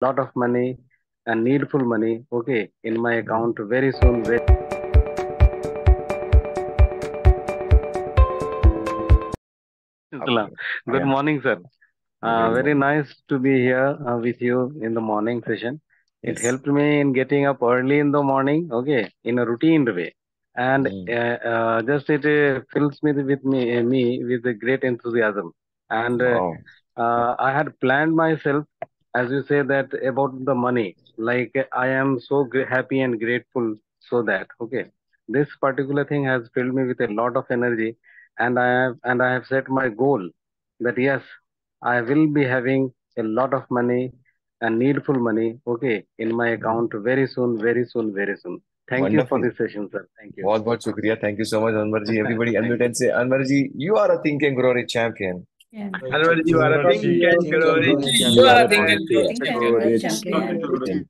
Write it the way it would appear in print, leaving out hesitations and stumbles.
lot of money and needful money, okay, in my account very soon. Very Salam. Okay. Good Yeah. morning, sir. Good Very morning. nice to be here with you in the morning session. It Yes. helped me in getting up early in the morning, okay, in a routine way. And Mm. just it fills me with a great enthusiasm. And Wow. I had planned myself, as you say, that about the money. Like I am so happy and grateful, so that okay, this particular thing has filled me with a lot of energy, and I have set my goal that yes, I will be having a lot of money and needful money, okay, in my Mm. account very soon, very soon, very soon. Thank you for Wonderful. this session, sir. Thank you. बहुत बहुत शुक्रिया. Thank you so much, Anwar ji. Everybody Thank unmute you. and say, Anwar ji, you are a Think and Grow Rich champion. Yeah. Anwar, you are a Anwar think ji, and think grow and grow rich. rich You champion. are You a think are and a grow think rich and grow champion. champion.